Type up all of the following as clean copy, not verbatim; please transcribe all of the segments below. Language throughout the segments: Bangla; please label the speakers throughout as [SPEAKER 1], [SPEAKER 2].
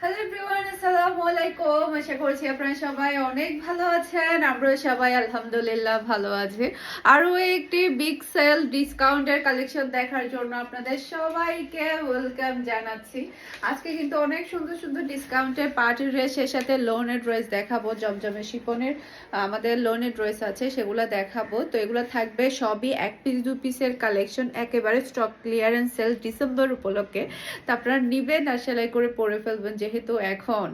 [SPEAKER 1] হ্যালো এভরিওয়ান, আসসালামু আলাইকুম। আশা করছি আপনারা সবাই অনেক ভালো আছেন। আমরা সবাই আলহামদুলিল্লাহ ভালো আছি। আরও একটি বিগ সেল ডিসকাউন্টের কালেকশন দেখার জন্য আপনাদের সবাইকে ওয়েলকাম জানাচ্ছি। আজকে কিন্তু অনেক সুন্দর সুন্দর ডিসকাউন্টের পার্টি ড্রেস, এর সাথে লোনের ড্রেস দেখাবো। জমজমে শিফনের আমাদের লোনের ড্রেস আছে, সেগুলো দেখাবো। তো এগুলো থাকবে সবই 1 পিস 2 পিসের কালেকশন, একেবারে স্টক ক্লিয়ারেন্স সেল ডিসেম্বর উপলক্ষে। তো আপনারা নিবেন আর সেলাই করে পরে ফেলবেন, যেহেতু এখন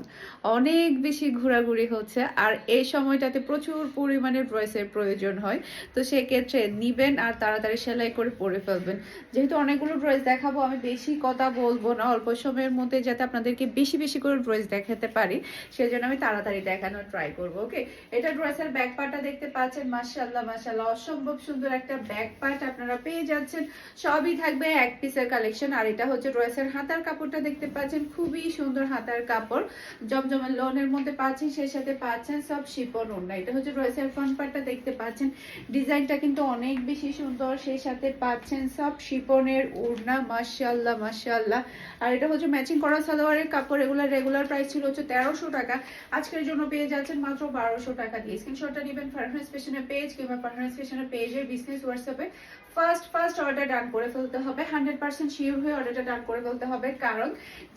[SPEAKER 1] অনেক বেশি ঘোরাঘুরি হচ্ছে আর এই সময়টাতে প্রচুর পরিমাণে ড্রেসের প্রয়োজন হয়। তো সেক্ষেত্রে নিবেন আর তাড়াতাড়ি সেলাই করে পরে ফেলবেন। যেহেতু অনেকগুলো ড্রেস দেখাবো, আমি বেশি কথা বলবো না, অল্প সময়ের মধ্যে যাতে আপনাদেরকে বেশি বেশি করে ড্রেস দেখাতে পারি, সেজন্য আমি তাড়াতাড়ি দেখানোর ট্রাই করবো। ওকে, এটা ড্রেসের ব্যাক পার্টটা দেখতে পাচ্ছেন। মাশাআল্লাহ মাশাআল্লাহ, অসম্ভব সুন্দর একটা ব্যাক পার্ট আপনারা পেয়ে যাচ্ছেন। সবই থাকবে 1 পিসের কালেকশন। আর এটা হচ্ছে ড্রেসের হাতার কাপড়টা দেখতে পাচ্ছেন, খুবই সুন্দর হাতার কাপড়, জমজমের লোনের মধ্যে পাচ্ছেন, সেই সাথে পাচ্ছেন সব শিফন ওড়না। এটা হচ্ছে ড্রেসের ফ্রন্ট পার্টটা দেখতে পাচ্ছেন, ডিজাইনটা কিন্তু অনেক বেশি সুন্দর, সেই সাথে পাচ্ছেন সব শিফনের ওড়না। মাশাআল্লাহ মাশাআল্লাহ। আর এটা হচ্ছে ম্যাচিং করা সালোয়ারের কাপড়। এগুলোর রেগুলার প্রাইস ছিল হচ্ছে 1300 টাকা, আজকের জন্য পেয়ে যাচ্ছেন মাত্র 1200 টাকা দিয়ে। স্ক্রিনশটটা নেবেন ফারহানাস ফ্যাশনের পেজ কিংবা ফারহানাস ফ্যাশনের পেজের বিজনেস হোয়াটসঅ্যাপে। ফার্স্ট অর্ডার ডান করে ফেলতে হবে, 100% শিওর হয়ে অর্ডারটা ডান করে ফেলতে হবে, কারণ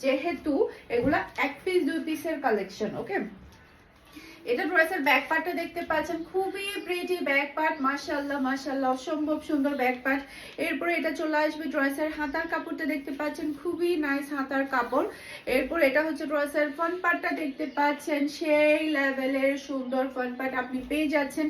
[SPEAKER 1] যেহেতু এগুলা 1 পিস 2 পিসের কালেকশন। ওকে, এটা ড্রেসের ব্যাক পার্টটা দেখতে পাচ্ছেন, খুবই প্রিটি ব্যাক পার্ট। মাশাআল্লাহ মাশাআল্লাহ, অসম্ভব সুন্দর ব্যাক পার্ট। এরপরে এটা চলে আসবে ড্রেসের হাতার কাপড়টা দেখতে পাচ্ছেন, খুবই নাইস হাতার কাপড়। এরপর এটা হচ্ছে ড্রেসের ফ্রন্ট পার্টটা দেখতে পাচ্ছেন, সেই লেভেলের সুন্দর ফ্রন্ট পার্ট আপনি পেয়ে যাচ্ছেন।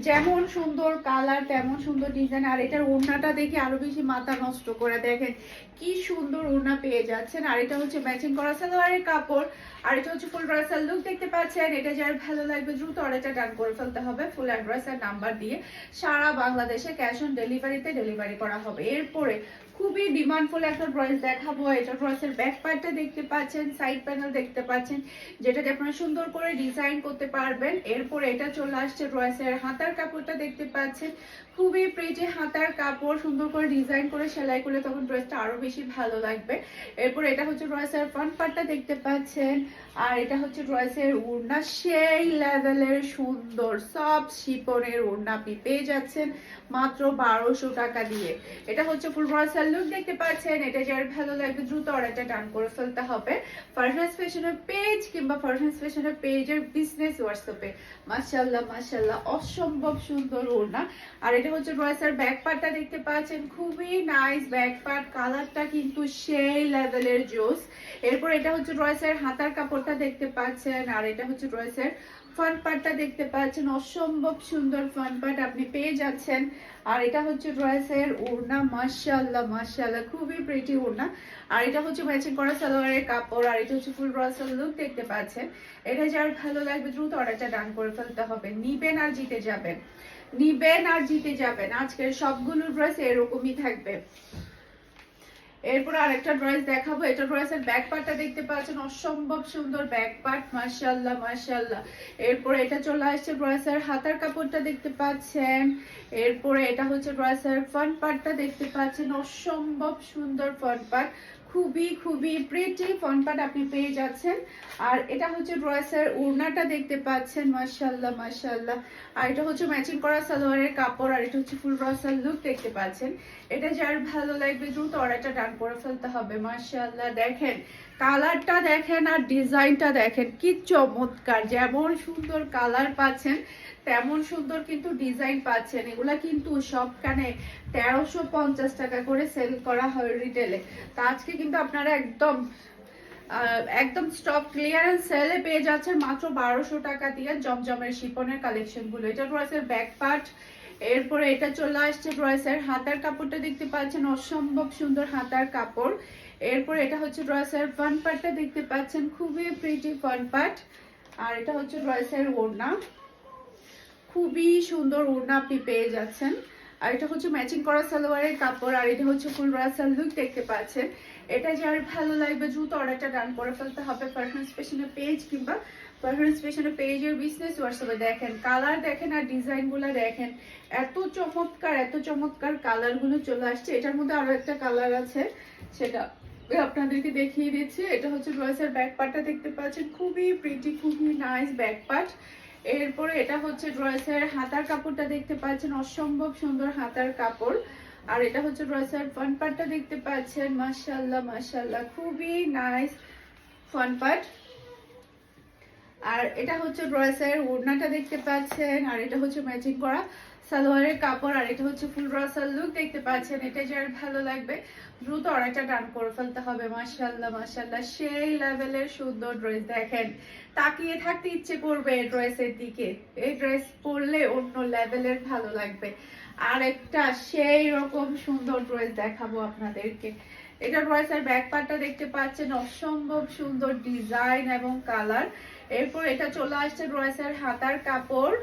[SPEAKER 1] যেমন সুন্দর কালার তেমন সুন্দর ডিজাইন। আর এটার ওড়নাটা দেখে আরো বেশি মাথা নষ্ট করে, দেখেন কি সুন্দর ওড়না পেয়ে যাচ্ছেন। আর এটা হচ্ছে ম্যাচিং করা সালোয়ারের কাপড়। আর এটা হচ্ছে ফুল ড্রেসের লুক দেখতে পাচ্ছেন। এটা যার ভালো লাগবে দ্রুত অর্ডারটা ডান করে ফেলতে হবে, ফুল অ্যাড্রেস আর নাম্বার দিয়ে। সারা বাংলাদেশে ক্যাশ অন ডেলিভারিতে ডেলিভারি করা হবে। এরপরে খুবই ডিমান্ডফুল একটা ড্রেস দেখাবো। এটা ড্রেসের ব্যাক পার্টটা দেখতে পাচ্ছেন, সাইড প্যানেল দেখতে পাচ্ছেন, যেটাতে আপনারা সুন্দর করে ডিজাইন করতে পারবেন। এরপরে এটা চলে আসছে ড্রেসের হাতার কাপড়টা দেখতে পাচ্ছেন, খুবই প্রিটি হাতার কাপড়, সুন্দর করে ডিজাইন করে সেলাই করলে তখন ড্রেসটা আরো বেশি ভালো লাগবে। এরপর এটা হচ্ছে ড্রেসের ফ্রন্ট পার্টটা দেখতে পাচ্ছেন। আর এটা হচ্ছে ড্রেসের ওড়না, সেই লেভেলের সুন্দর সব শিপনের ওড়না আপনি পেয়ে যাচ্ছেন মাত্র 1200 টাকা দিয়ে। এটা হচ্ছে ফুল ড্রেসের লুক দেখতে পাচ্ছেন। এটা যার ভালো লাগবে দ্রুত অর্ডারটা ডান করে ফেলতে হবে ফারহানাস ফ্যাশনের পেজ কিংবা ফারহানাস ফ্যাশনের পেজের বিজনেস হোয়াটসঅ্যাপে। মাশাআল্লাহ মাশাআল্লাহ, অসম্ভব সুন্দর ওড়না। আর এটা হচ্ছে ড্রেসের ব্যাক পার্টটা দেখতে পাচ্ছেন, খুবই নাইস ব্যাক পার্ট, কালারটা কিন্তু সেই লেভেলের জোস। এরপর এটা হচ্ছে ড্রেসের হাতার কাপড়টা দেখতে পাচ্ছেন। আর এটা হচ্ছে ড্রেসের ফ্রন্ট পার্টটা দেখতে পাচ্ছেন, অসম্ভব সুন্দর ফ্রন্ট পার্ট আপনি পেয়ে যাচ্ছেন। আর এটা হচ্ছে ড্রেসের ওড়না। মাশাআল্লাহ মাশাআল্লাহ, খুবই প্রিটি ওড়না। আর এটা হচ্ছে ম্যাচিং করা সালোয়ারের কাপড়। আর এটা হচ্ছে ফুল ড্রেসের লুক দেখতে পাচ্ছেন। এটা যার ভালো লাগবে দ্রুত অর্ডারটা ডান করে ফেলতে হবে। নিবেন আর জিতে যাবেন, নিবেন আর জিতে যাবেন। আজকের সবগুলো ড্রেস এরকমই থাকবে। এরপর আরেকটা ড্রেস দেখাবো। এটা ড্রেসের ব্যাক পার্টটা দেখতে পাচ্ছেন, অসম্ভব সুন্দর ব্যাক পার্ট। মাশাআল্লাহ মাশাআল্লাহ। এরপর এটা চলে আসছে ড্রেসের হাতার কাপড়টা দেখতে পাচ্ছেন। এরপরে এটা হচ্ছে ড্রেসের ফ্রন্ট পার্টটা দেখতে পাচ্ছেন, অসম্ভব সুন্দর ফ্রন্ট পার্ট, খুবই খুবই প্রিটি ফ্রন্ট পার্ট আপনি পেয়ে যাচ্ছেন। আর এটা হচ্ছে ড্রেসের ওড়নাটা দেখতে পাচ্ছেন, মাশাআল্লাহ মাশাআল্লাহ। আর এটা হচ্ছে ম্যাচিং করা সালোয়ারের কাপড়। আর এটা হচ্ছে ফুল ড্রেসের লুক দেখতে পাচ্ছেন। এটা যার ভালো লাগবে দ্রুত অর্ডারটা ডান করে ফেলতে হবে। মাশাআল্লাহ, দেখেন কালারটা দেখেন আর ডিজাইনটা দেখেন, কি চমৎকার। যেমন সুন্দর কালার পাচ্ছেন তেমন সুন্দর কিন্তু ডিজাইন পাচ্ছেন। এগুলা কিন্তু সবখানে 1350 টাকা করে সেল করা হয় রিটেলে। তা আজকে কিন্তু আপনারা একদম স্টক ক্লিয়ারেন্স সেলে পেয়ে যাচ্ছেন মাত্র 1200 টাকা দিয়ে জমজমের শিপনের কালেকশন গুলো। এটা ড্রেসের ব্যাক পার্ট। এরপরে এটা চলে আসছে ড্রেসের হাতার কাপড়টা দেখতে পাচ্ছেন, অসম্ভব সুন্দর হাতার কাপড়। এরপর এটা হচ্ছে ড্রেসের ফ্রন্ট পার্টটা দেখতে পাচ্ছেন, খুবই প্রিটি ফ্রন্ট পার্ট। আর এটা হচ্ছে ড্রেসের ওড়না, খুবই সুন্দর ওড়না আপনি পেয়ে যাচ্ছেন। আর এটা হচ্ছে ম্যাচিং করা সালোয়ারের কাপড়। আর এটা হচ্ছে ফুল ড্রেসের লুক দেখতে পাচ্ছেন। এটা যার ভালো লাগবে দ্রুত অর্ডারটা ডান করে ফেলতে হবে ফারহানাস ফ্যাশনের পেজ কিংবা ফারহানাস ফ্যাশনের পেজের বিজনেস হোয়াটসঅ্যাপে। দেখেন কালার দেখেন আর ডিজাইনগুলো দেখেন, এত চমৎকার কালারগুলো চলে আসছে। এটার মধ্যে আরো একটা কালার আছে, সেটা আপনাদেরকে দেখিয়ে দিচ্ছি। এটা হচ্ছে ড্রেসের ব্যাক পার্টটা দেখতে পাচ্ছেন, খুবই প্রিটি, খুবই নাইস ব্যাক পার্ট। এরপরে এটা হচ্ছে ড্রেসের হাতার কাপড়টা দেখতে পাচ্ছেন, অসম্ভব সুন্দর হাতার কাপড়। আর এটা হচ্ছে ড্রেসের ফ্রন্ট পার্টটা দেখতে পাচ্ছেন, মাশাআল্লাহ মাশাআল্লাহ, খুবই নাইস ফ্রন্ট পার্ট। আর এটা হচ্ছে ড্রেসের ওড়নাটা দেখতে পাচ্ছেন, আর এটা হচ্ছে ম্যাচিং করা সালোয়ারের কাপড়, আর এটা হচ্ছে ফুল ব্রাসাল লুক দেখতে পাচ্ছেন। এটা যার ভালো লাগবে দ্রুত অর্ডারটা ডান করে ফেলতে হবে। মাশাআল্লাহ মাশাআল্লাহ, সেই লেভেলের সুন্দর ড্রেস। দেখেন, তাকিয়ে থাকতে ইচ্ছে করবে এই ড্রেসের দিকে। এই ড্রেস পরলে অন্য লেভেলের ভালো লাগবে। আর একটা সেই রকম সুন্দর ড্রেস দেখাবো আপনাদেরকে। এটা ড্রেসের ব্যাক পার্টটা দেখতে পাচ্ছেন, অসম্ভব সুন্দর ডিজাইন এবং কালার। এরপর এটা চলে আসছে ড্রেসের হাতার কাপড়।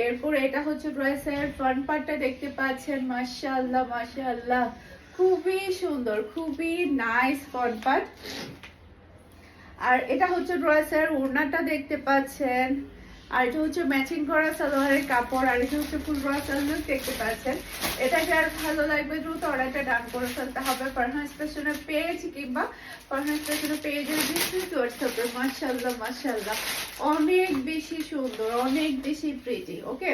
[SPEAKER 1] এরপর এটা হচ্ছে ড্রেসের ফ্রন্ট পার্টটা দেখতে পাচ্ছেন, মাশাআল্লাহ মাশাআল্লাহ, খুবই সুন্দর, খুবই নাইস ফ্রন্ট পার্ট। আর এটা হচ্ছে ড্রেসের ওড়নাটা দেখতে পাচ্ছেন, আর এটা হচ্ছে ম্যাচিং করা সালোয়ারের কাপড়, আর এটা হচ্ছে ফুল ব্রাসাল লুক দেখতে পাচ্ছেন। এটা যার ভালো লাগবে দ্রুত অর্ডারটা ডান করে ফেলতে হবে ফারহান ফ্যাশনের পেজ কিংবা ফারহান ফ্যাশনের পেজের বিজনেস হোয়াটসঅ্যাপে। মাশাআল্লাহ মাশাআল্লাহ, অনেক বেশি সুন্দর, অনেক বেশি প্রিটি। ওকে,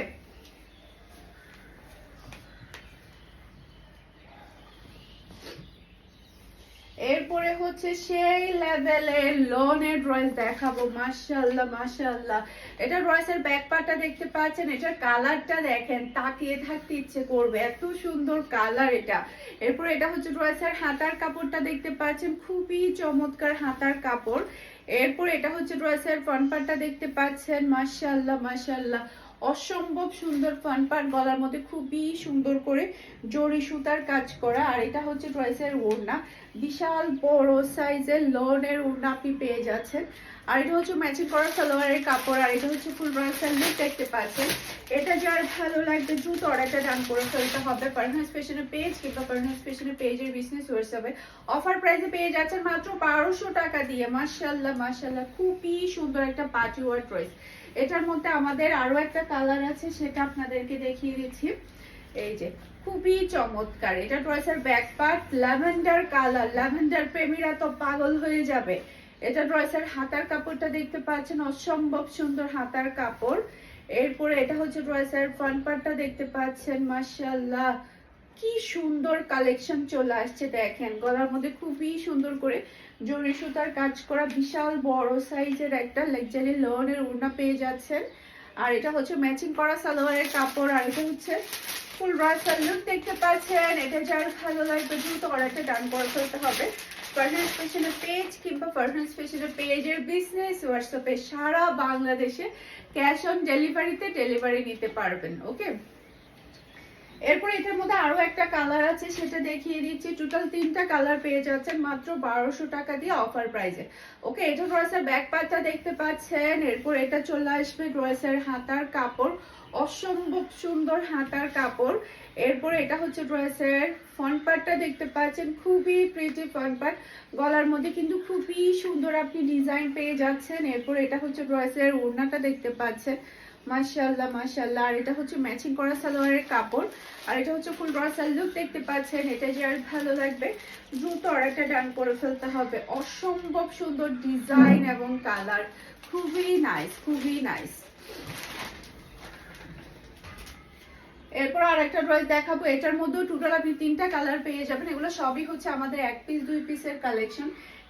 [SPEAKER 1] এরপরে হচ্ছে সেই লেভেলের লোনের ড্রেস দেখাবো। মাশাআল্লাহ মাশাআল্লাহ, এটা ড্রেসের ব্যাক পার্টটা দেখতে পাচ্ছেন, এটার কালারটা দেখেন, তাকিয়ে থাকতে ইচ্ছে করবে, এত সুন্দর কালার এটা। এরপর এটা হচ্ছে ড্রেসের হাতার কাপড়টা দেখতে পাচ্ছেন, খুবই চমৎকার হাতার কাপড়। এরপর এটা হচ্ছে ড্রেসের ফ্রন্ট পার্টটা দেখতে পাচ্ছেন, মাশাআল্লাহ মাশাআল্লাহ, অসম্ভব সুন্দর ফ্রন্ট পার্ট, গলার মধ্যে খুবই সুন্দর করে জরি সুতার কাজ করা। আর এটা হচ্ছে ড্রেসের ওড়না, বিশাল বড় সাইজের লোনের ওড়না আপনি পেয়ে যাচ্ছেন। আর এটা হচ্ছে ম্যাচিং করা সালোয়ারের কাপড়, আর এটা হচ্ছে ফুল ব্রাসাল লুক দেখতে পাচ্ছেন। এটা যার ভালো লাগবে দ্রুত অর্ডারটা ডান করে ফেলতে হবে ফারহান ফ্যাশনের পেজ কিংবা ফারহান ফ্যাশনের পেজের বিজনেস হোয়াটসঅ্যাপে। অফার প্রাইসে পেয়ে যাচ্ছেন মাত্র 1200 টাকা দিয়ে। মাশাআল্লাহ মাশাআল্লাহ, খুবই সুন্দর একটা পার্টি ওয়ার ড্রেস। এটার মধ্যে আমাদের আরো একটা কালার আছে, সেটা আপনাদেরকে দেখিয়ে দিচ্ছি। এই যে, খুবই চমৎকার। এটা ড্রেসের back part lavender colour, lavender প্রেমীরা তো পাগল হয়ে যাবে। এটা ড্রেসের হাতার কাপড়টা দেখতে পাচ্ছেন, অসম্ভব সুন্দর হাতার কাপড়। এরপরে এটা হচ্ছে ড্রেসের ফ্রন্ট পার্টটা দেখতে পাচ্ছেন, মাশাআল্লাহ কি সুন্দর কালেকশন চলে আসছে। দেখেন, গলার মধ্যে খুবই সুন্দর করে জরি সুতার কাজ করা বিশাল বড় সাইজের একটা লাক্সারি লোনের ওড়না পেয়ে যাচ্ছেন। আর এটা হচ্ছে ম্যাচিং করা সালোয়ারের কাপড়, আর এটা হচ্ছে ফুল ব্রাসাল লুক দেখতে পাচ্ছেন। এটা যার ভালো লাগবে দ্রুত অর্ডারটা ডান করে ফেলতে হবে ফারহান ফ্যাশনের পেজ কিংবা ফারহান ফ্যাশনের পেজের বিজনেস হোয়াটসঅ্যাপে। সারা বাংলাদেশে ক্যাশ অন ডেলিভারিতে ডেলিভারি নিতে পারবেন। ওকে, এরপর এটার মধ্যে আরো একটা কালার আছে, সেটা দেখিয়ে দিচ্ছি। টোটাল 3টা কালার পেয়ে যাচ্ছেন মাত্র 1200 টাকা দিয়ে অফার প্রাইসে। ওকে, এটা ড্রেসের ব্যাক পার্টটা দেখতে পাচ্ছেন। এরপর এটা চলে আসবে ড্রেসের হাতার কাপড়, অসম্ভব সুন্দর হাতার কাপড়। এরপর এটা হচ্ছে ড্রেসের ফ্রন্ট পার্টটা দেখতে পাচ্ছেন, খুবই প্রিটি ফ্রন্ট পার্ট, গলার মধ্যে কিন্তু খুবই সুন্দর আপনি ডিজাইন পেয়ে যাচ্ছেন। এরপর এটা হচ্ছে ড্রেসের ওড়নাটা দেখতে পাচ্ছেন, মাশাআল্লাহ মাশাআল্লাহ, আর এটা হচ্ছে ম্যাচিং করা সালোয়ারের কাপড়, আর এটা হচ্ছে ফুল ব্রাসাল লুক দেখতে পাচ্ছেন। এটা যার ভালো লাগবে দ্রুত অর্ডারটা ডান করে ফেলতে হবে। অসম্ভব সুন্দর ডিজাইন এবং কালার, খুবই নাইস, খুবই নাইস। এরপর আর একটা ড্রেস দেখাবো, এটার মধ্যেও টোটাল আপনি 3টা কালার পেয়ে যাবেন। এগুলো সবই হচ্ছে আমাদের 1 পিস 2 পিসের কালেকশন।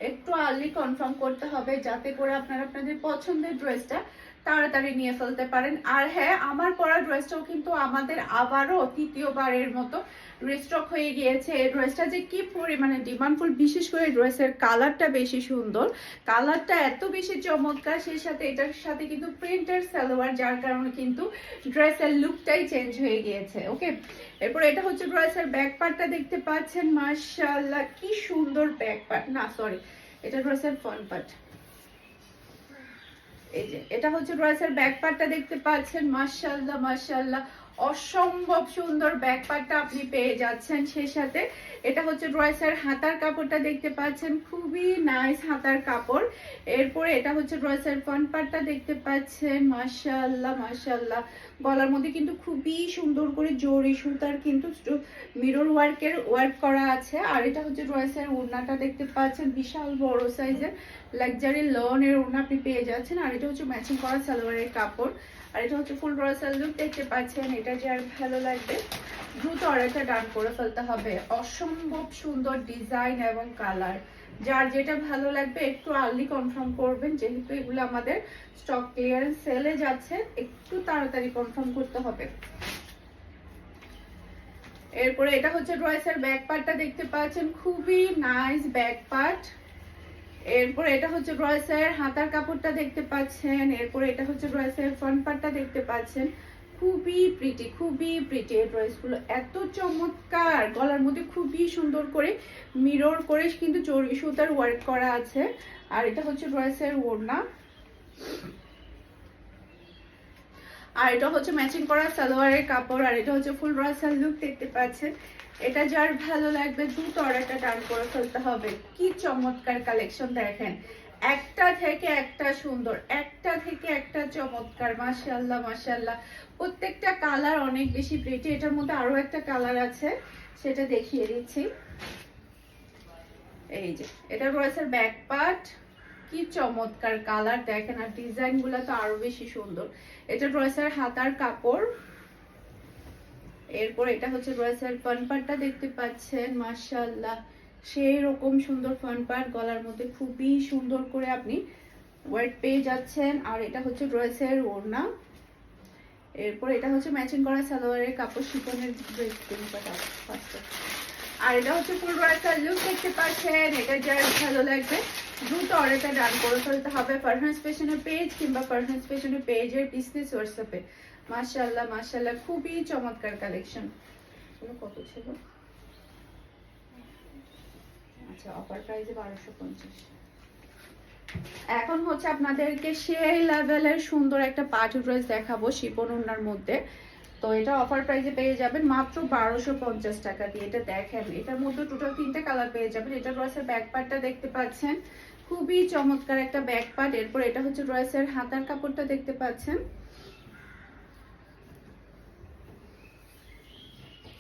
[SPEAKER 1] একটু আর্লি কনফার্ম করতে হবে যাতে করে আপনারা আপনাদের পছন্দের ড্রেসটা তাড়াতাড়ি নিয়ে ফেলতে পারেন। আর হ্যাঁ, আমার পরা ড্রেসটাও কিন্তু আমাদের আবারও তৃতীয়বারের মতো রিস্টক হয়ে গিয়েছে। এই ড্রেসটা যে কি পরিমাণে ডিমান্ডফুল, বিশেষ করে ড্রেসের কালারটা বেশি সুন্দর, কালারটা এত বেশি চমৎকার, সেই সাথে এটার সাথে কিন্তু প্রিন্টের সালোয়ার, যার কারণে কিন্তু ড্রেসের লুকটাই চেঞ্জ হয়ে গিয়েছে। ওকে, এরপর এটা হচ্ছে ড্রেসের ব্যাক পার্টটা দেখতে পাচ্ছেন, মাশাআল্লাহ কি সুন্দর ব্যাক পার্ট, না সরি, এটা ড্রেসের ফ্রন্ট পার্ট। এই যে, এটা হচ্ছে ড্রেসের ব্যাক পার্টটা দেখতে পাচ্ছেন, মাশাআল্লাহ মাশাআল্লাহ, অসম্ভব সুন্দর ব্যাক পার্টটা আপনি পেয়ে যাচ্ছেন। সেই সাথে এটা হচ্ছে ড্রেসের হাতার কাপড়টা দেখতে পাচ্ছেন, খুবই নাইস হাতার কাপড়। এরপরে এটা হচ্ছে ড্রেসের ফ্রন্ট পার্টটা দেখতে পাচ্ছেন, মাশাআল্লাহ মাশাআল্লাহ। গলার মধ্যে কিন্তু খুবই সুন্দর করে জরি সুতার কিন্তু মিরর ওয়ার্ক করা আছে। আর এটা হচ্ছে ড্রেসের ওড়নাটা দেখতে পাচ্ছেন, বিশাল বড় সাইজের লাক্সারি লনের ওড়না আপনি পেয়ে যাচ্ছেন। আর এটা হচ্ছে ম্যাচিং করা সালোয়ারের কাপড়। আর এটা হচ্ছে ফুল ড্রেসের লুক দেখতে পাচ্ছেন। এটা যার ভালো লাগবে দ্রুত অর্ডারটা ডান করে ফেলতে হবে। অসম্ভব সুন্দর ডিজাইন এবং কালার, যার যেটা ভালো লাগবে একটু আর্লি কনফার্ম করবেন, যেহেতু এগুলো আমাদের স্টক ক্লিয়ারেন্স সেলে যাচ্ছে, একটু তাড়াতাড়ি কনফার্ম করতে হবে। এরপরে এটা হচ্ছে ড্রেসের ব্যাক পার্টটা দেখতে পাচ্ছেন, খুবই নাইস ব্যাক পার্ট। এরপরে এটা হচ্ছে ড্রেসের হাতার কাপড়টা দেখতে পাচ্ছেন। এরপরে এটা হচ্ছে ড্রেসের ফ্রন্ট পার্টটা দেখতে পাচ্ছেন, খুবই প্রিটি এই ড্রেসগুলো, এত চমৎকার। গলার মধ্যে খুবই সুন্দর করে মিরর করে কিন্তু জরি সুতার ওয়ার্ক করা আছে। আর এটা হচ্ছে ড্রেসের ওড়না। আর এটা হচ্ছে ম্যাচিং করা সালোয়ারের কাপড়। আর এটা হচ্ছে ফুল ড্রেসের লুক দেখতে পাচ্ছেন। এটা যার ভালো লাগবে দ্রুত অর্ডারটা ডান করে ফেলতে হবে। কি চমৎকার কালেকশন দেখেন, একটা থেকে একটা সুন্দর, একটা থেকে একটা চমৎকার, মাশাআল্লাহ মাশাআল্লাহ। প্রত্যেকটা কালার অনেক বেশি প্রিটি। এটার মধ্যে আরো একটা কালার আছে, সেটা দেখিয়ে দিচ্ছি। এই যে এটা রয়েছে ব্যাক পার্ট, কি চমৎকার কালার দেখেন। আর ডিজাইন গুলা তো আরো বেশি সুন্দর। এটা ড্রেসের হাতার কাপড়। এরপর এটা হচ্ছে ড্রেসের ফ্রন্ট পার্টটা দেখতে পাচ্ছেন, মাশাআল্লাহ সেই রকম সুন্দর ফ্রন্ট পার্ট। গলার মধ্যে খুবই সুন্দর করে আপনি ওয়ার্ক পেয়ে যাচ্ছেন। আর এটা হচ্ছে ড্রেসের ওড়না। এরপর এটা হচ্ছে ম্যাচিং করা সালোয়ারের কাপড়, শিফনের ড্রেস। আর এটা হচ্ছে ফুল ড্রেসের লুক দেখতে পাচ্ছেন। এটা যার ভালো লাগবে দ্রুত অর্ডারটা ডান করে ফেলতে হবে ফারহানস ফ্যাশনের পেজ কিংবা ফারহানস ফ্যাশনের পেজের বিজনেস হোয়াটসঅ্যাপে। মাশাআল্লাহ মাশাআল্লাহ, খুবই চমৎকার কালেকশন। কত ছিল? আচ্ছা, অফার প্রাইসে 1250। এখন হচ্ছে আপনাদেরকে সেই লেভেলের সুন্দর একটা পার্টি ড্রেস দেখাবো শিফন ওড়নার মধ্যে। তো এটা অফার প্রাইসে পেয়ে যাবেন মাত্র 1250 টাকা দিয়ে। এটা দেখেন, এটার মধ্যে টোটাল 3টা কালার পেয়ে যাবেন। এটা ড্রেসের ব্যাক পার্টটা দেখতে পাচ্ছেন, খুবই চমৎকার একটা ব্যাক পার্ট। এরপর এটা হচ্ছে ড্রেসের হাতার কাপড়টা দেখতে পাচ্ছেন।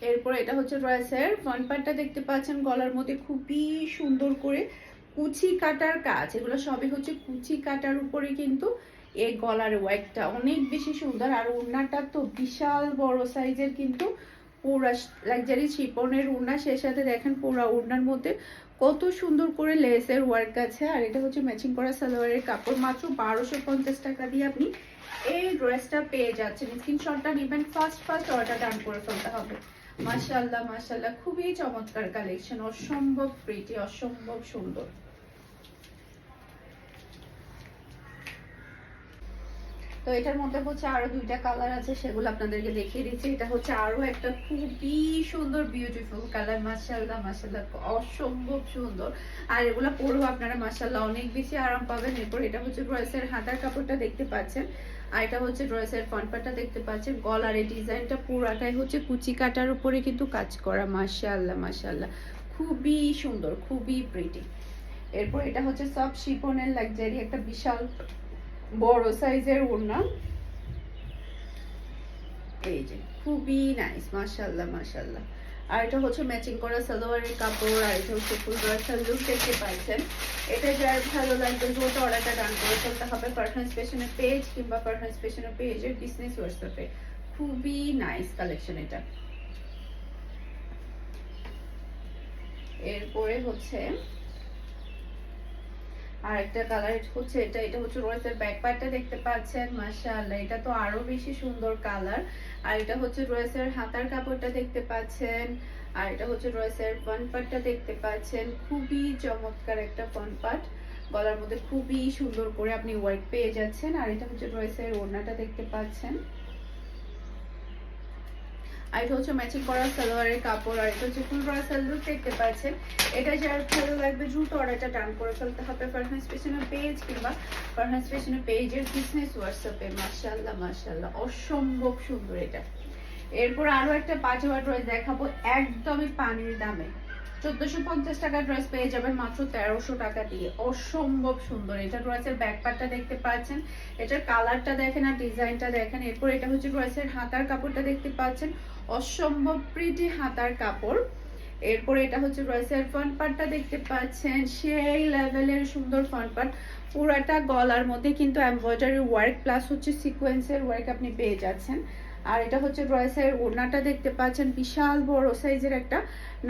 [SPEAKER 1] এরপর এটা হচ্ছে ড্রেসের ফ্রন্ট পার্টটা দেখতে পাচ্ছেন। গলার মধ্যে খুবই সুন্দর করে কুচি কাটার কাজ, এগুলো সবই হচ্ছে কুচি কাটার উপরে কিন্তু এই গলার ওয়ার্কটা অনেক বেশি সুন্দর। আর ওড়নাটা তো বিশাল বড় সাইজের, কিন্তু পুরা লাক্সারি শিপনের ওড়না। সে সাথে দেখেন পুরা ওড়নার মধ্যে কত সুন্দর করে লেসের ওয়ার্ক আছে। আর এটা হচ্ছে ম্যাচিং করা সালোয়ারের কাপড়। মাত্র 1250 টাকা দিয়ে আপনি এই ড্রেসটা পেয়ে যাচ্ছেন। স্ক্রিনশটটা নেবেন, ফার্স্ট অর্ডার ডান করে ফেলতে হবে। মাশাআল্লাহ মাশাআল্লাহ, খুবই চমৎকার কালেকশন, অসম্ভব প্রিটি, অসম্ভব সুন্দর। তো এটার মধ্যে হচ্ছে আরো 2টা কালার আছে, সেগুলো আপনাদেরকে দেখিয়ে দিচ্ছি। এটা হচ্ছে আরো একটা খুবই সুন্দর বিউটিফুল কালার, মাশাআল্লাহ মাশাআল্লাহ, অসম্ভব সুন্দর। আর এগুলো পরেও আপনারা মাশাআল্লাহ অনেক বেশি আরাম পাবেন। এরপর এটা হচ্ছে ড্রেসের হাতার কাপড়টা দেখতে পাচ্ছেন। আর এটা হচ্ছে ড্রেসের ফ্রন্ট পার্টটা দেখতে পাচ্ছেন। গলার এই ডিজাইনটা পুরাটাই হচ্ছে কুচি কাটার উপরে কিন্তু কাজ করা, মাশাআল্লাহ মাশাআল্লাহ, খুবই সুন্দর, খুবই প্রিটি। এরপর এটা হচ্ছে সব শিফনের লাক্সারি একটা বিশাল বড় সাইজের ওড়না। এই যে খুবই নাইস, মাশাআল্লাহ মাশাআল্লাহ। আর এটা হচ্ছে ম্যাচিং করা সালোয়ারের কাপড়। আর এটা হচ্ছে ফুল ড্রেসের লুক দেখতে পাচ্ছেন। এটা যার ভালো লাগবে দ্রুত অর্ডারটা ডান করে ফেলতে হবে ফারহানস ফ্যাশনের পেজ কিংবা ফারহানস ফ্যাশনের পেজের বিজনেস হোয়াটসঅ্যাপে। খুবই নাইস কালেকশন এটা। এরপরে হচ্ছে আর একটা কালার হচ্ছে এটা হচ্ছে ড্রেসের ব্যাক পার্টটা দেখতে পাচ্ছেন, মাশাআল্লাহ এটা তো আরো বেশি সুন্দর কালার। আর এটা হচ্ছে ড্রেসের হাতার কাপড়টা দেখতে পাচ্ছেন। আর এটা হচ্ছে ড্রেসের ফ্রন্ট পার্টটা দেখতে পাচ্ছেন, খুবই চমৎকার একটা ফ্রন্ট পার্ট। গলার মধ্যে খুবই সুন্দর করে আপনি ওয়ার্ক পেয়ে যাচ্ছেন। আর এটা হচ্ছে ড্রেসের ওড়নাটা দেখতে পাচ্ছেন। আর এটা হচ্ছে ম্যাচিং করা সালোয়ারের কাপড়। আর এটা হচ্ছে ফুল ড্রেসের লুক দেখতে পাচ্ছেন। এটা যার ভালো লাগবে দ্রুত অর্ডারটা ডান করে ফেলতে হবে ফারহানস ফ্যাশনের পেজ কিংবা ফারহানস ফ্যাশনের পেজের বিজনেস হোয়াটসঅ্যাপে। মাশাআল্লাহ মাশাআল্লাহ, অসম্ভব সুন্দর এটা। এরপর আরো একটা পাজামা ড্রেস দেখাবো একদমই পানির দামে। 1450 টাকা ড্রেস পেয়ে যাবেন মাত্র 1300 টাকা দিয়ে, অসম্ভব সুন্দর। এটা ড্রেসের ব্যাক পার্টটা দেখতে পাচ্ছেন, এটার কালারটা দেখেন আর ডিজাইনটা দেখেন। এরপর এটা হচ্ছে ড্রেসের হাতার কাপড়টা দেখতে পাচ্ছেন, অসম্ভব প্রিটি হাতার কাপড়। এরপরে এটা হচ্ছে ড্রেসের ফ্রন্ট পার্টটা দেখতে পাচ্ছেন, সেই লেভেলের সুন্দর ফ্রন্ট পার্ট। পুরাটা গলার মধ্যে কিন্তু এমব্রয়ডারি ওয়ার্ক প্লাস হচ্ছে সিকোয়েন্সের ওয়ার্ক আপনি পেয়ে যাচ্ছেন। আর এটা হচ্ছে ড্রেসের ওড়নাটা দেখতে পাচ্ছেন, বিশাল বড় সাইজের একটা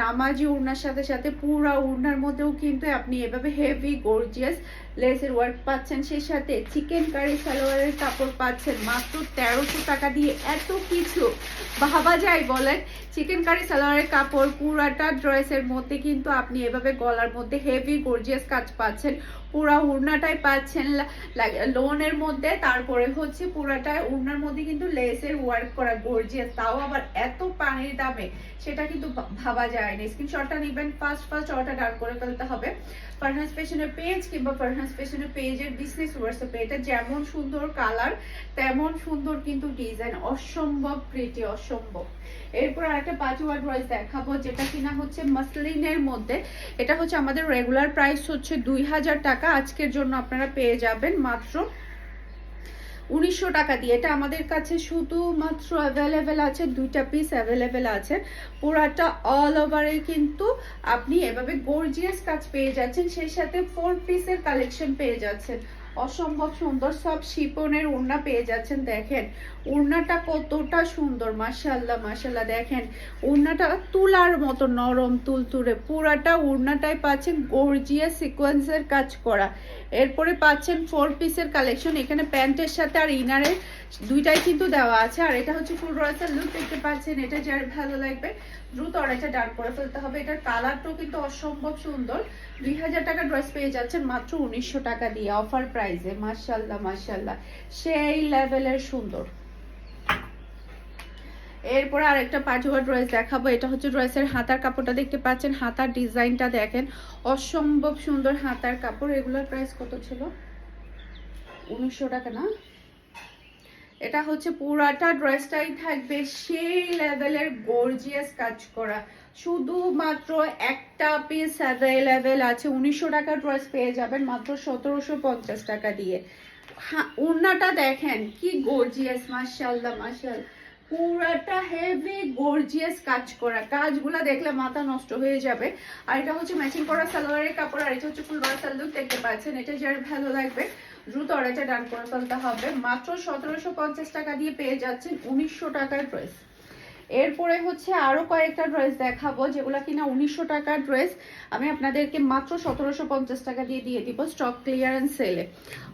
[SPEAKER 1] নামাজি ওড়নার সাথে সাথে পুরা ওড়নার মধ্যেও কিন্তু আপনি এভাবে হেভি গর্জিয়াস লেসের ওয়ার্ক পাচ্ছেন। সেই সাথে চিকেন কারি সালোয়ারের কাপড় পাচ্ছেন মাত্র 1300 টাকা দিয়ে। এত কিছু ভাবা যায় বলেন? চিকেন কারি সালোয়ারের কাপড় পুরাটা ড্রেসের মধ্যে কিন্তু আপনি এভাবে গলার মধ্যে হেভি গর্জিয়াস কাজ পাচ্ছেন, পুরা ওড়নাটাই পাচ্ছেন লোনের মধ্যে। তারপরে হচ্ছে পুরাটা ওড়নার মধ্যে কিন্তু লেসের ওয়ার্ক করা গর্জিয়াস, তাও আবার এত পানির দামে, সেটা কিন্তু ভাবা যায় না। স্ক্রিনশটটা নেবেন, ফার্স্ট অর্ডার ডান করে ফেলতে হবে ফারহানাস ফ্যাশনের পেজ কিংবা ফারহানাস ফ্যাশনের পেজের বিজনেস হোয়াটসঅ্যাপে। এটা যেমন সুন্দর কালার তেমন সুন্দর কিন্তু ডিজাইন, অসম্ভব প্রিটি, অসম্ভব। এরপর আরেকটা পাঁচওয়ার ড্রেস দেখাবো যেটা কিনা হচ্ছে মাসলিনের মধ্যে। এটা হচ্ছে আমাদের রেগুলার প্রাইস হচ্ছে 2000 টাকা, আজকের জন্য আপনারা পেয়ে যাবেন মাত্র 1900 টাকা দিয়ে। এটা আমাদের কাছে শুধুমাত্র অ্যাভেলেবেল আছে, 2টা পিস অ্যাভেলেবেল আছে। পুরাটা অল ওভারে কিন্তু আপনি এভাবে গর্জিয়াস কাজ পেয়ে যাচ্ছেন, সেই সাথে 4 পিসের কালেকশন পেয়ে যাচ্ছেন, অসম্ভব সুন্দর। সব শিপনের ওড়না পেয়ে যাচ্ছেন। দেখেন ওড়নাটা কতটা সুন্দর, মাশাআল্লাহ মাশাআল্লাহ। দেখেন ওড়নাটা তুলার মতো নরম তুলতুলে, পুরাটা ওড়নাটাই পাচ্ছেন গর্জিয়াস সিকোয়েন্সের কাজ করা। এরপরে পাচ্ছেন 4 পিসের কালেকশন, এখানে প্যান্টের সাথে আর ইনারের দুইটাই কিন্তু দেওয়া আছে। আর এটা হচ্ছে ফুল ড্রেসের লুক দেখতে পাচ্ছেন। এটা যার ভালো লাগবে দ্রুত অর্ডারটা ডান করে ফেলতে হবে। এটার কালারটাও কিন্তু অসম্ভব সুন্দর। 2000 টাকা ড্রেস পেয়ে যাচ্ছেন মাত্র 1900 টাকা দিয়ে অফার প্রাইসে। মাশাআল্লাহ মাশাআল্লাহ, সেই লেভেলের সুন্দর। এরপরে আরেকটা পাটুয়া ড্রেস দেখাবো। এটা হচ্ছে ড্রেসের হাতার কাপড়টা দেখতে পাচ্ছেন, হাতার ডিজাইনটা দেখেন, অসম্ভব সুন্দর হাতার কাপড়। এগুলোর প্রাইস কত ছিল? 1900 টাকা না? এটা হচ্ছে পুরাটা ড্রেসটাই থাকবে সেই লেভেলের গর্জিয়াস কাজ করা, শুধুমাত্র একটা পিস অ্যাভেলেবেল আছে। 1900 টাকার ড্রেস পেয়ে যাবেন মাত্র 1750 টাকা দিয়ে। হ্যাঁ, ওড়নাটা দেখেন কি গর্জিয়াস, মাশাআল্লাহ মাশাআল্লাহ, পুরাটা হেভি গর্জিয়াস কাজ করা। কাজগুলা দেখলে মাথা নষ্ট হয়ে যাবে। আর এটা হচ্ছে ম্যাচিং করা সালোয়ারের কাপড়, আর এটা হচ্ছে ফুল ড্রেস লুক দেখতে পাচ্ছেন। এটা যার ভালো লাগবে দ্রুত অর্ডারটা ডান করে ফেলতে হবে। মাত্র 1750 টাকা দিয়ে পেয়ে যাচ্ছেন 1900 টাকার ড্রেস। এরপরে হচ্ছে আরো কয়েকটা ড্রেস দেখাবো যেগুলো কিনা 1900 টাকার ড্রেস আমি আপনাদেরকে মাত্র 1750 টাকা দিয়ে দিব স্টক ক্লিয়ারেন্স সেলে।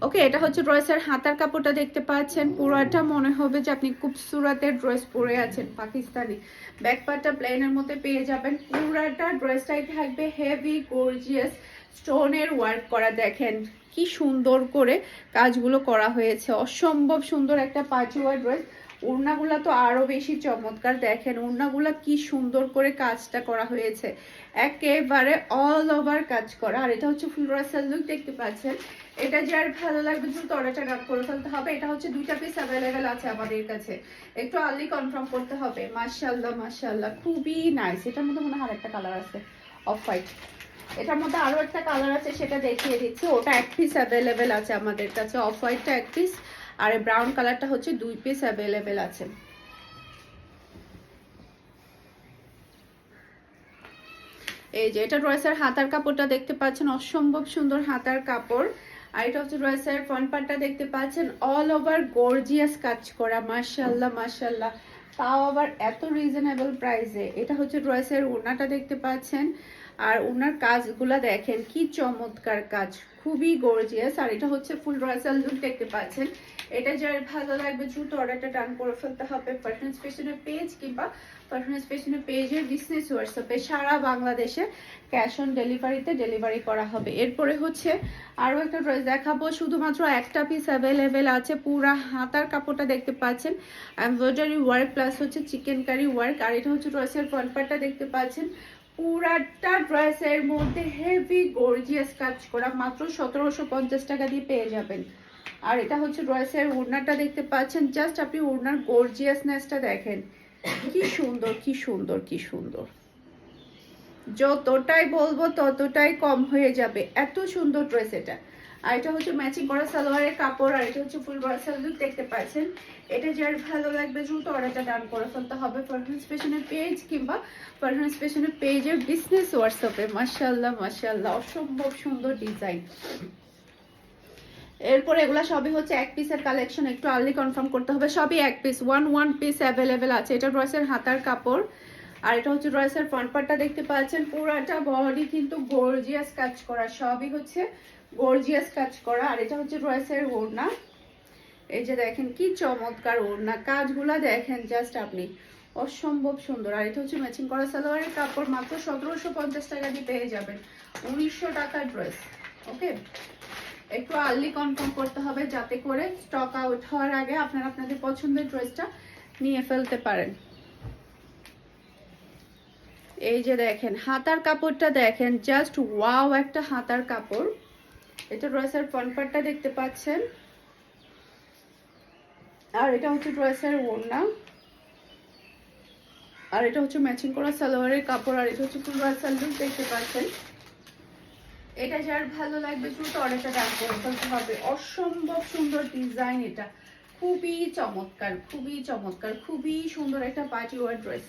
[SPEAKER 1] ওকে, এটা হচ্ছে ড্রেসের হাতার কাপড়টা দেখতে পাচ্ছেন, পুরোটা মনে হবে যে আপনি খুব সুরাতের ড্রেস পরে আছেন, পাকিস্তানি। ব্যাক পার্টটা প্লেনের মধ্যে পেয়ে যাবেন। পুরাটা ড্রেসটাই থাকবে হেভি গর্জিয়াস স্টোনের ওয়ার্ক করা। দেখেন কি সুন্দর করে কাজগুলো করা হয়েছে, অসম্ভব সুন্দর একটা পাঁচওয়ার ড্রেস। ওড়নাগুলা তো আরো বেশি চমৎকার। দেখেন ওড়নাগুলা কি সুন্দর করে কাজটা করা হয়েছে, একেবারে অল ওভার কাজ করা। আর এটা হচ্ছে ফুল ড্রেসের লুক দেখতে পাচ্ছেন। এটা যার ভালো লাগবে দ্রুত অর্ডারটা ডান করে ফেলতে হবে। এটা হচ্ছে 2টা পিস অ্যাভেলেবেল আছে আমাদের কাছে, একটু আর্লি কনফার্ম করতে হবে। মাশাআল্লাহ মাশাআল্লাহ, খুবই নাইস। এটার মধ্যে মনে হয় আরেকটা কালার আছে, অফ হোয়াইট। এটার মধ্যে আরো একটা কালার আছে, সেটা দেখিয়ে দিচ্ছি। ওটা এক পিস অ্যাভেলেবেল আছে আমাদের কাছে, অফ হোয়াইটটা এক পিস, আর ব্রাউন কালারটা হচ্ছে 2 পিস অ্যাভেলেবেল আছে। এই যে এটা ড্রেসের হাতার কাপড়টা দেখতে পাচ্ছেন, অসম্ভব সুন্দর হাতার কাপড়। আর এটা হচ্ছে ড্রেসের ফ্রন্ট পার্টটা দেখতে পাচ্ছেন, অল ওভার গর্জিয়াস কাজ করা। মাশাআল্লাহ মাশাআল্লাহ, তাও আবার এত রিজনেবল প্রাইসে। এটা হচ্ছে ড্রেসের ওড়নাটা দেখতে পাচ্ছেন, আর ওনার কাজগুলা দেখেন কি চমৎকার কাজ, খুবই গর্জিয়াস। আর এটা হচ্ছে ফুল ড্রেসের লুক দেখতে পাচ্ছেন। এটা যার ভালো লাগবে দ্রুত অর্ডারটা ডান করে ফেলতে হবে ফারহানাস ফ্যাশনের পেজ কিংবা ফারহানাস ফ্যাশনের পেজের বিজনেস হোয়াটসঅ্যাপে। সারা বাংলাদেশে ক্যাশ অন ডেলিভারিতে ডেলিভারি করা হবে। এরপরে হচ্ছে আরও একটা ড্রেস দেখাবো, শুধুমাত্র একটা পিস অ্যাভেলেবেল আছে। পুরা হাতার কাপড়টা দেখতে পাচ্ছেন, এমব্রয়ডারি ওয়ার্ক প্লাস হচ্ছে চিকেন কারি ওয়ার্ক। আর এটা হচ্ছে ড্রেসের ফ্রন্ট পার্টটা দেখতে পাচ্ছেন, পুরাটা ড্রেসের মধ্যে হেভি গর্জিয়াস কাজ করা, মাত্র 1750 টাকা দিয়ে পেয়ে যাবেন। আর এটা হচ্ছে ড্রেসের ওড়নাটা দেখতে পাচ্ছেন, জাস্ট আপনি ওড়নার গর্জিয়াসনেসটা দেখেন কি সুন্দর কি সুন্দর কি সুন্দর, যতটাই বলবো ততটাই কম হয়ে যাবে, এত সুন্দর ড্রেস এটা। আর এটা হচ্ছে ম্যাচিং করা সালোয়ারের কাপড়, আর এটা হচ্ছে ফুল বর্সাল লুক দেখতে পাচ্ছেন। এটা যার ভালো লাগবে দ্রুত অর্ডারটা ডান করে ফেলতে হবে ফারহানাস ফ্যাশনের পেজ কিংবা ফারহানাস ফ্যাশনের পেজের বিজনেস হোয়াটসঅ্যাপে। মাশাআল্লাহ মাশাআল্লাহ, অসম্ভব সুন্দর ডিজাইন। এরপর এগুলা সবই হচ্ছে এক পিসের কালেকশন, একটু আর্লি কনফার্ম করতে হবে। সবই এক পিস, ওয়ান পিস অ্যাভেলেবেল আছে। এটা ড্রেসের হাতার কাপড়, আর এটা হচ্ছে ড্রেসের ফ্রন্ট পার্টটা দেখতে পাচ্ছেন। পুরাটা বডি কিন্তু গর্জিয়াস কাজ করা, সবই হচ্ছে গর্জিয়াস কাজ করা। আর এটা হচ্ছে ড্রেসের ওড়না, এই যে দেখেন কি চমৎকার ওড়না, কাজগুলা দেখেন জাস্ট আপনি, অসম্ভব সুন্দর। আর এটা হচ্ছে ম্যাচিং করা সালোয়ারের কাপড়, মাত্র 1750 টাকা দিয়ে পেয়ে যাবেন 1900 টাকার ড্রেস। ওকে, একটু আর্লি কনফার্ম করতে হবে যাতে করে স্টক আউট হওয়ার আগে আপনারা আপনাদের পছন্দের ড্রেসটা নিয়ে ফেলতে পারেন। এই যে দেখেন হাতার কাপড়টা দেখেন, জাস্ট ওয়াও একটা হাতার কাপড়। এটা ড্রেসের ফ্রন্ট পার্টটা দেখতে পাচ্ছেন, আর এটা হচ্ছে ড্রেসের ওড়না, আর এটা হচ্ছে ম্যাচিং করা সালোয়ারের কাপড়, আর এটা হচ্ছে ফুল বর্সাল লুক দেখতে পাচ্ছেন। এটা যার ভালো লাগবে দ্রুত অর্ডারটা ডান করে ফেলতে হবে। অসম্ভব সুন্দর ডিজাইন, এটা খুবই চমৎকার খুবই চমৎকার, খুবই সুন্দর একটা পার্টি ওয়ার ড্রেস।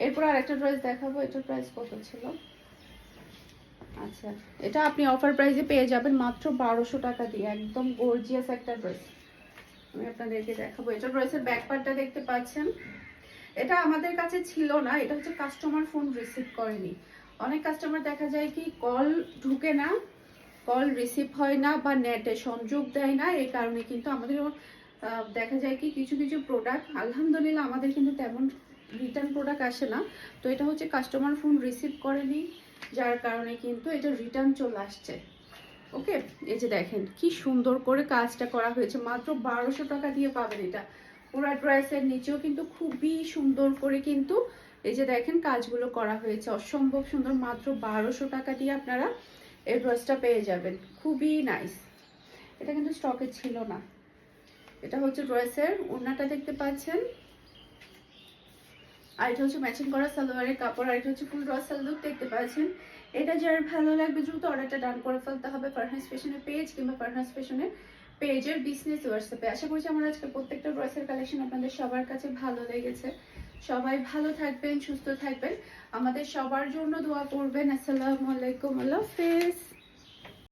[SPEAKER 1] এরপর আর একটা ড্রেস দেখাবো, এটার প্রাইস কত ছিল? আচ্ছা, এটা আপনি অফার প্রাইসে পেয়ে যাবেন মাত্র 1200 টাকা দিয়ে, একদম গর্জিয়াস একটা ড্রেস। আমি আপনাদেরকে দেখাবো, এটা ড্রেসের ব্যাক পার্টটা দেখতে পাচ্ছেন। এটা আমাদের কাছে ছিল না, এটা হচ্ছে কাস্টমার ফোন রিসিভ করেনি। অনেক কাস্টমার দেখা যায় কি কল ঢুকে না, কল রিসিভ হয় না বা নেটে সংযোগ দেয় না, এই কারণে কিন্তু আমাদের দেখা যায় কি কিছু কিছু প্রোডাক্ট আলহামদুলিল্লাহ আমাদের কিন্তু তেমন রিটার্ন প্রোডাক্ট আসে না। তো এটা হচ্ছে কাস্টমার ফোন রিসিভ করেনি, যার কারণে কিন্তু এটা রিটার্ন চলে আসছে। ওকে, এই যে দেখেন কি সুন্দর করে কাজটা করা হয়েছে, মাত্র 1200 টাকা দিয়ে পাবেন এটা। পুরো ড্রেসের নিচেও কিন্তু খুবই সুন্দর করে কিন্তু এই যে দেখেন কাজগুলো করা হয়েছে, অসম্ভব সুন্দর। মাত্র 1200 টাকা দিয়ে আপনারা এই ড্রেসটা পেয়ে যাবেন, খুবই নাইস। এটা কিন্তু স্টকে ছিল না। এটা হচ্ছে ড্রেসের ওড়নাটা দেখতে পাচ্ছেন, আর এটা হচ্ছে ম্যাচিং করা সালোয়ারের কাপড়, আর এটা হচ্ছে ফুল বর্সাল লুক দেখতে পাচ্ছেন। এটা যার ভালো লাগবে দ্রুত অর্ডারটা ডান করে ফেলতে হবে ফারহানাস ফ্যাশনের পেজ কিংবা ফারহানাস ফ্যাশনের পেজের বিজনেস হোয়াটসঅ্যাপে। আশা করছি আমার আজকে প্রত্যেকটা ড্রেসের কালেকশন আপনাদের সবার কাছে ভালো লেগেছে। সবাই ভালো থাকবেন, সুস্থ থাকবেন, আমাদের সবার জন্য দোয়া করবেন। আসসালামু আলাইকুম, আল্লাহ হাফেজ।